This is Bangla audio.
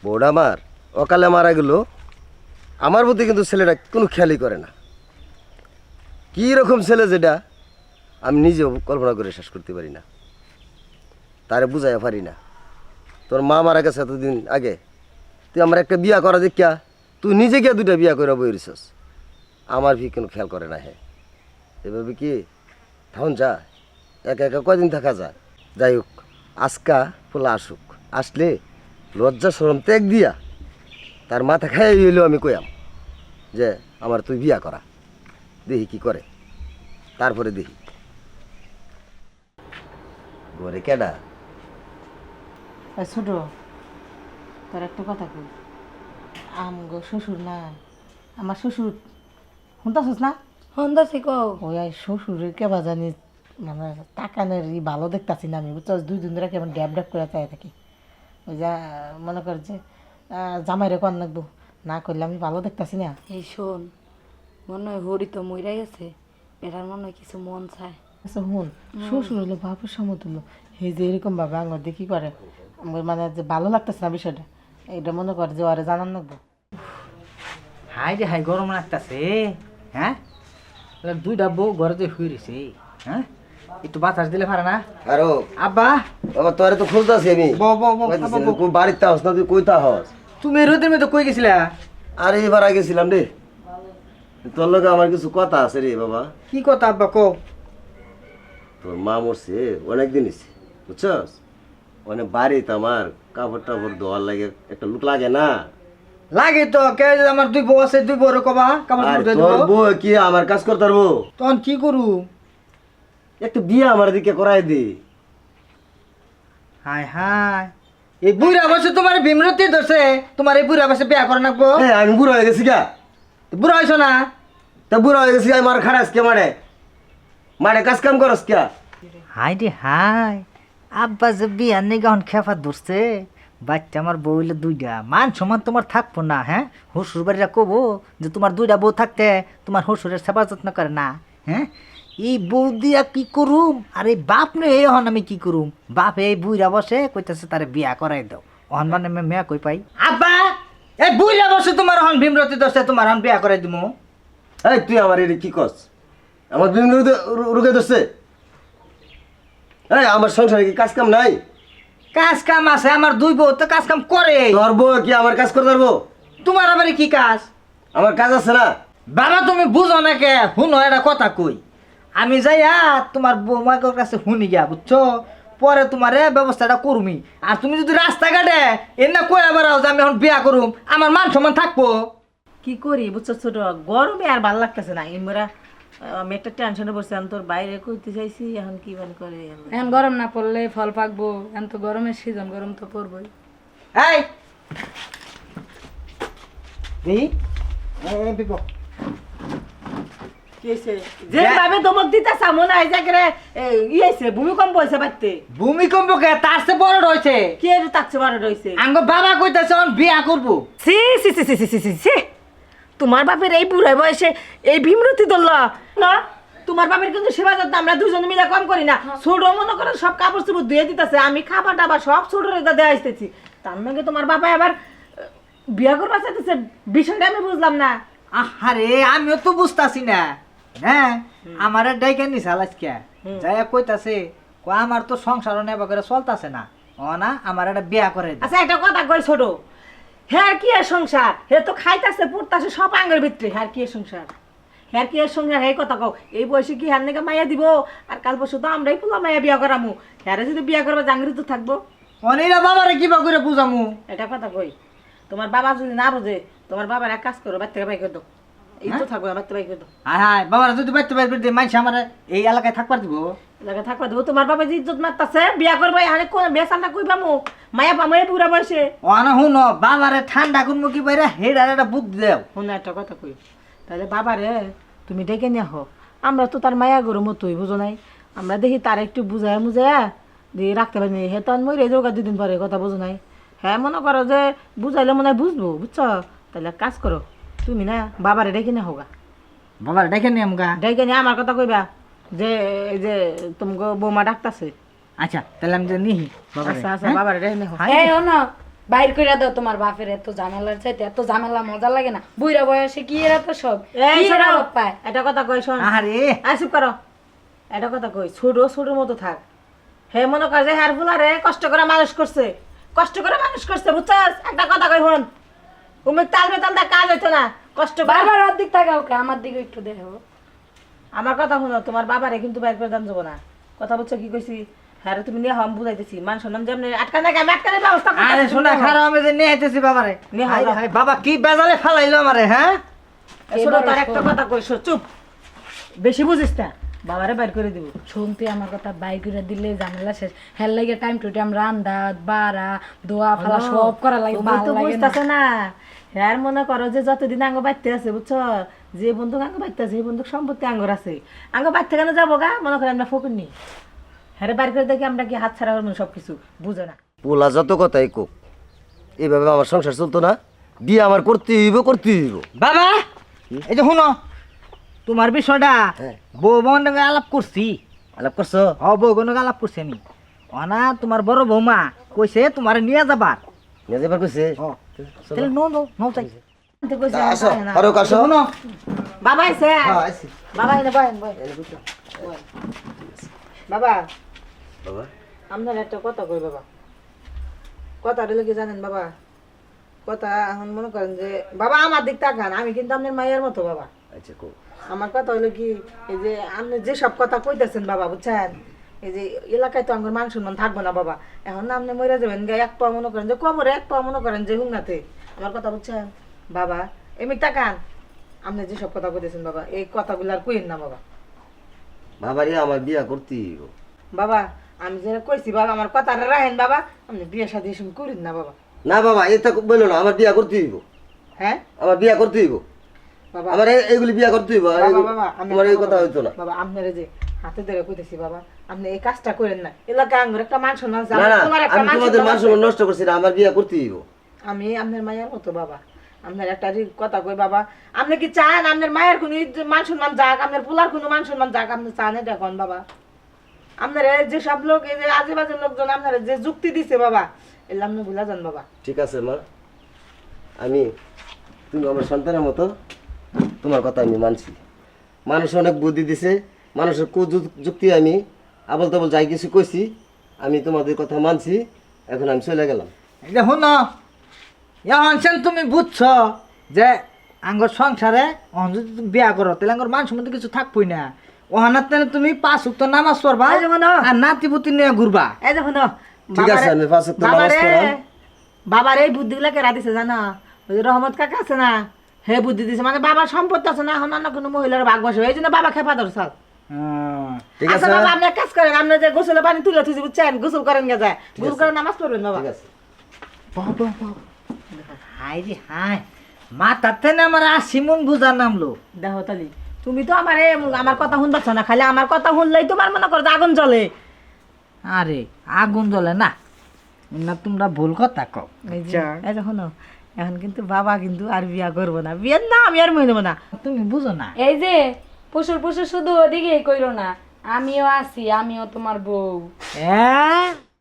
বউটা আমার অকালে মারা গেল, আমার প্রতি কিন্তু ছেলেটা কোনো খেয়ালই করে না। কী রকম ছেলে যেটা আমি নিজেও কল্পনা করে শেষ করতে পারি না, তারে বুঝাইয়া পারি না। তোর মা মারা গেছে এতদিন আগে, তুই আমার একটা বিয়া করা দেখিয়া তুই নিজে গিয়া দুইটা বিয়া করে বইরিছস, আমার ভি কোনো খেয়াল করে না। হ্যাঁ, এভাবে কি তখন যা একা একা কয়দিন থাকা যায়? যাই হোক, আজকা পোলা আসুক, আসলে লজ্জা শরম ত্যাগ দিয়া তার মাথা খাইয়ে হইলেও আমি কইয়াম যে আমার তুই বিয়া করা, দেখি কি করে, তারপরে দেখি। ঘরে কেডা? ছোট, তোর একটা কথা কই, আমগো শ্বশুর না, আমার শ্বশুর শুনতাছিস না? হন্দাসি কও। ওই শ্বশুরের কেবা জানি মানে তাকানের ভালো দেখতাছি না আমি, বুঝছো? 2 দিন ধরে কেমন ড্যাব ড্যাব করে চাই থাকি। ওই যা মনে কর যে জামাইরে কর লাগবো, না করলে আমি ভালো দেখতাছি না। এই শোন, মনে হয় হরি তো মইরাই গেছে, এটার মনে হয় কিছু মন চায়। আচ্ছা শুন, শ্বশুর হলো বাপুর সমতুল্য, এই যে এরকম ভাবে আঙুর দিয়ে কি করে, আমার মানে যে ভালো লাগতেছে না বিষয়টা, এটা মনে কর যে ওরে জানান লাগবো। হাই রে হাই, গরম লাগতেছে। হ্যাঁ, দুইটা বউ ঘরে যে শুয়ে রয়েছে। হ্যাঁ, একটু বাতাস দিলে পারে না? আরো আব্বা বাবা, তোরে তো খুঁজতাছি আমি। বাড়িতে হস না, তুই কইতা হস? তুমি রোদের মধ্যে কই গেছিলা? আরে এবার আগে ছিলাম রে, তোর লগে আমার কিছু কথা আছে রে বাবা। কি কথা আব্বা কও? তোর মা মরছে অনেকদিন হয়েছে, বুঝছস? মানে বাড়িতে আমার কাপড় টাপড় ধোয়ার লাগে একটা লোক লাগে না? লাগে তো, কে যে আমার 2 বউ আছে, 2 বউরে কবা কাপড় আর ধুয়ে তোর দেবো। বউ কি আমার কাজ করতে পারবো? তখন কি করু? একটা বিয়ে আমার দিকে করাই দে। হাই হাই, এই বুড়া বসে তোমার বিমরতি ধরছে, তোমার এই বুড়া বসে বিয়া করে নাকবো? হ্যাঁ, আমি বুড়ো হয়ে গেছি গা। বুড়া হয়েছ না? তা বুড়ো হয়ে গেছি, আমি মার খারাস কে মারে মারে কাজ কাম করস কে? হাই রে হাই, আব্বা যে বিয়ার নেই গহন খেফা ধরছে, বাচ্চা আমার বউ হইলে 2টা, মান সমান তোমার থাকবো না? হ্যাঁ, শ্বশুর বাড়িরা কবো যে তোমার 2টা বউ থাকতে তোমার শ্বশুরের সেবা যত্ন করে না? হ্যাঁ, এই বউ দিয়া কি করুম? আর এই বাপ নে এই হন আমি কি করুম? বাপ এই বুইরা বসে কইতাছে তারে বিয়া করাই দাও, অহন মানে মেয়া কই পাই? আব্বা, এই বুইরা বসে তোমার হন ভীমরতি দোষে তোমার হন বিয়া করাই দিমু। এই তুই আমার এটা কি কস? আমার বিভিন্ন রোগে ধরছে? এই আমার সংসারে কি কাজ কাম নাই? কাজ কাম আছে, আমার 2 বউ তো কাজ কাম করে। তোর বউ কি আমার কাজ করতে পারবো? তোমার আবার কি কাজ? আমার কাজ আছে না? বাবা তুমি বুঝো না কে? শুনো একটা কথা কই, আমি যাইয়া তোমার বৌমার কাছে শুনি গিয়া, বুঝছো? পরে তোমার ব্যবস্থাটা করুমি। আর তুমি যদি রাস্তাঘাটে এনে কয়ে বেড়াও যে আমি এখন বিয়া করুম, আমার মান সম্মান থাকবো? কি করি বুঝছো ছোট, গরমে আর ভালো লাগতেছে না। এমরা আমি একটা টেনশনে বসে, আমি তোর বাইরে কইতে চাইছি, এখন কি বান করে। এখন গরম না পড়লে ফল পাকবো, এখন তো গরমের সিজন, গরম তো পড়বই। এই দেহি এই বিপো যেভাবে দমক দিতেছ মনে হয় যে ইয়েছে ভূমিকম্প হয়েছে বাড়তে। ভূমিকম্প কে তার চেয়ে বড় রয়েছে? কি এর তাকছে বারো রয়েছে? আঙ্গ বাবা কইতাছে এখন বিয়া করবো। সি সি সি সি সি সি সি, তোমার বাপের এই বুড়াই বয়সে এই ভীমরতি ধরলা না? তোমার বাপের কিন্তু সেবা যত্ন আমরা 2 জনে মিলে কম করি না। ছোট মনে করে সব কাপড় চোপড় ধুয়ে দিতেছে, আমি খাবার টাবার সব ছোট রেখে দেওয়া আসতেছি, তার নাকি তোমার বাবা আবার বিয়া করবা চাইতেছে। বিষয়টা আমি বুঝলাম না। আরে আমিও তো বুঝতাছি না। হ্যাঁ, আমার ডাইকে নি সালাজকে যাইয়া কইতাছে আমার তো সংসার নেবা করে চলতাছে না, ও না আমার একটা বিয়া করে দাও। আচ্ছা একটা কথা কই ছোট, হ্যাঁ কি এর সংসার? হে তো খাইতাছে পড়তাছে সব আঙ্গের ভিতরে, হ্যাঁ কি এর সংসার? হ্যাঁ কি এর সংসার? হে কথা কও, এই বয়সে কি হ্যাঁ নাকি মাইয়া দিব? আর কাল পরশু তো আমরাই পোলা মাইয়া বিয়া করামু, হ্যাঁ যদি বিয়া করবা জাঙ্গিরি তো থাকবো। অনিরা বাবারে কিবা করে বুঝামু? এটা কথা কই, তোমার বাবা যদি না বুঝে, তোমার বাবার এক কাজ করো, বাচ্চাকে বাই করে দাও, এই তো থাকবো, বাচ্চা বাই করে দাও। হায় হায়, বাবারা যদি বাইতে বাইতে দিয়ে মাইছে আমার এই এলাকায় থাকবার দিব? এলাকা থাকবা দেবো? তোমার বাবা যে ইজ্জত মারতাছে, বিয়া করবো এখানে কোন বেসালটা কই পামু? মায়া পামু এই বুড়া বয়সে? অনা হুন, বাবারে ঠান্ডা কোন কি বাইরে হেডার একটা বুদ্ধি দেও। শোনো একটা কথা কই, তাহলে বাবারে তুমি ডেকে নিয়ে হো, আমরা তো তার মায়া গরু মতোই, বুঝো নাই? আমরা দেখি তার একটু বুঝায়া মুজায়া দিয়ে রাখতে পারি। হে তখন মরে যোগা 2 দিন পরে, কথা বুঝো নাই? হ্যাঁ মনে করো যে বুঝাইলে মনে হয় বুঝবো, বুঝছো? তাহলে কাজ করো, তুমি না বাবারে ডেকে নিয়ে হোগা। বাবার ডেকে নিয়ে আমগা? ডেকে নিয়ে আমার কথা কইবা যে এই যে তোমাকে বৌমা ডাকতাছে। আচ্ছা তাহলে আমি যে নিহি বাবারে। আচ্ছা আচ্ছা বাবারে ডেকে নিয়ে হোক। এই শোনো, বাইর কইরা দাও তোমার বাপের, এত ঝামেলার চাইতে এত ঝামেলা মজা লাগে না, বুইরা বয়সে কি এরা তো সব এই কি এরা শোনো, লোক পায়। এটা কথা কই শোন আরে আই চুপ করো। এটা কথা কই ছোট ছোট মতো থাক। হে মনে কর যে হার ফুলারে কষ্ট করে মানুষ করছে, কষ্ট করে মানুষ করছে বুঝছস। একটা কথা কই হন, তুমি তাল বেতাল দা কাজ হইতো না, কষ্ট করে। বারবার ওর দিক থাকা ওকে, আমার দিকে একটু দেখো। আমার কথা শুনো, তোমার বাবারে কিন্তু বাইর করে দাম যাবো না। কথা বুঝছো কি কইছি? হ্যাঁ রে, তুমি নিয়ে হাম বুঝাইতেছি, মান সম্মান যেমনি আটকা না আমি আটকানোর ব্যবস্থা আরে করতেছি। শোনা খারাপ আমি যে নিয়ে আইতেছি বাবারে। নিয়ে হায় আও। হায়, বাবা কি বেজালে ফালাইলো আমারে, হ্যাঁ? এ শোনো, তোর একটা কথা কইছো, চুপ, বেশি বুঝিস না, বাবারে বাইর করে দিব। শুনতে আমার কথা, বাইর করে দিলে ঝামেলা শেষ। হেল লাগে টাইম টু টাইম রান্দা বাড়া দোয়া ফালা সব করা লাগে, তুমি ভালো তো লাগে না। বুঝতেছে না। হ্যাঁ মনে করো যে যতদিন আঙ্গ বাড়তে আছে বুঝছো, যে বন্ধু আঙ্গ বাড়তে আছে সেই বন্ধু সম্পত্তি আঙ্গর আছে, আঙ্গ বাড়তে কেন যাবো গা? মনে করি আমরা ফকুর নি, হ্যাঁ বাইর করে দেখি আমরা কি হাত ছাড়া হবো সবকিছু বুঝো না। পোলা যত কথাই কোক, এইভাবে আমার সংসার চলতো না। বিয়ে আমার করতে হইব, করতে হইব। বাবা এই যে শুনো, তোমার বিষয়টা হ্যাঁ। বউ বোন আলাপ করছি। আলাপ করছো? বউ বোনকে আলাপ করছি আমি। অনা তোমার বড় বৌমা কইছে তোমার নিয়ে যাবার। নিয়ে যাবার কইছে? তাহলে নো নো নো চাই। তো কইছি আমি আসো, পারি না। ফারুক আসো। শুনো বাবা আইছে, হ্যাঁ, আইছি। বাবা এনে বয়েন বয়েন। বাবা বাবা, আপনার একটা কথা কই বাবা, কথা হলো কি জানেন বাবা? কথা এখন মনে করেন যে বাবা আমার দিক তাকান, আমি কিন্তু আপনার মায়ের মতো বাবা। আচ্ছা কো। আমার কথা হলো কি, এই যে আপনি যে সব কথা কইতেছেন বাবা বুঝছেন, এই যে এলাকায় তো আমার মান সম্মান থাকবো না বাবা। এখন না আপনি মরে যাবেন গা, এক পা মনে করেন যে কবরে, এক পা মনে করেন যে হুংনাতে। আমার কথা বুঝছেন বাবা? এমনি তাকান, আপনি যে সব কথা কইতেছেন বাবা, এই কথাগুলো আর কইেন না বাবা। বাবারে আমার বিয়া করতে হইব। বাবা আমি যেটা কইছি বাবা, আমার কথাটা রাখেন বাবা, আপনি বিয়ে শাদী এসব করেন না বাবা। না বাবা, এটা বললো না, আমার বিয়া করতে হইব। হ্যাঁ আমার বিয়া করতে হইব। বাবা, আমার এইগুলি বিয়া করতে হইব। বাবা বাবা তোমার এই কথা হইতো না। বাবা আপনারা যে হাতে ধরে কইতেছি বাবা, আপনি এই কাজটা করেন না। এলাকা আঙ্গুর একটা মান সম্মান আছে, না না, তোমার একটা আমি মান তোমাদের সম্মান মান আছে। সম্মান নষ্ট করছি না, আমার বিয়া করতে হইব। আমি আপনার মায়ের মতো বাবা, আপনার একটা কথা কই বাবা, আপনি কি চান আপনার মায়ের কোনো মান সম্মান যাক, আপনার পোলার কোনো মান সম্মান যাক? আপনি চান এটা কোন বাবা? আপনার যে সব লোক, এই যে আজে বাজে লোকজন আপনার যে যুক্তি দিছে বাবা, এগুলো আপনি ভুলা যান বাবা। ঠিক আছে মা, তুমি আমার সন্তানের মতো, তোমার কথা আমি মানছি। মানুষ অনেক বুদ্ধি দিছে, মানুষের যুক্তি আমি আবল তাবল যাই কিছু কইছি, আমি তোমাদের কথা মানছি। এখন আমি চলে গেলাম। এই যে শুনো, এখন সেন তুমি বুঝছো যে আঙ্গর সংসারে অহন যদি তুমি বিয়া করো তাহলে আঙ্গর মান সম্বন্ধে কিছু থাকবই না। ওহানার তেনে তুমি 5 ওয়াক্ত নামাজ পড়বা এই যে শোনো। আর নাতিপুতি নিয়ে ঘুরবা। এই দেখুন ঠিক আছে, আমি 5 ওয়াক্ত নামাজ পড়াম। বাবার এই বুদ্ধিগুলা কেরা দিছে জানো? ওই যে রহমত কাকা আছে না, হে বুদ্ধি দিছে, মানে বাবার সম্পত্তি আছে না, এখন অন্য কোনো মহিলার ভাগ বসে, এই জন্য বাবা খেপা ধরছে। ঠিক আচ্ছা আছে বাবা, আপনি এক কাজ করেন, আপনি যে গোসলে পানি তুলে থুজি বুঝছেন, গোসল করেন গে যায়, গোসল করে নামাজ পড়বেন বাবা। ঠিক আছে। হাই রে হাই, মাথার তেনে আমার 80 মন বুঝা নামলো। দেখো তালি, তুমি তো আমার কথা শুনবাচ্ছ না, খালি আমার কথা শুনলেই তোমার মনে করো যে আগুন জ্বলে। আরে আগুন জ্বলে না, না তোমরা ভুল কথা কও। এই যে শোনো, এখন কিন্তু বাবা কিন্তু আর বিয়া করবো না, বিয়ের না আমি আর মই নেবো না। তুমি বুঝো না। এই যে পশুর পশু শুধু ওদিকে কইরো না, আমিও আছি, আমিও তোমার বউ। হ্যাঁ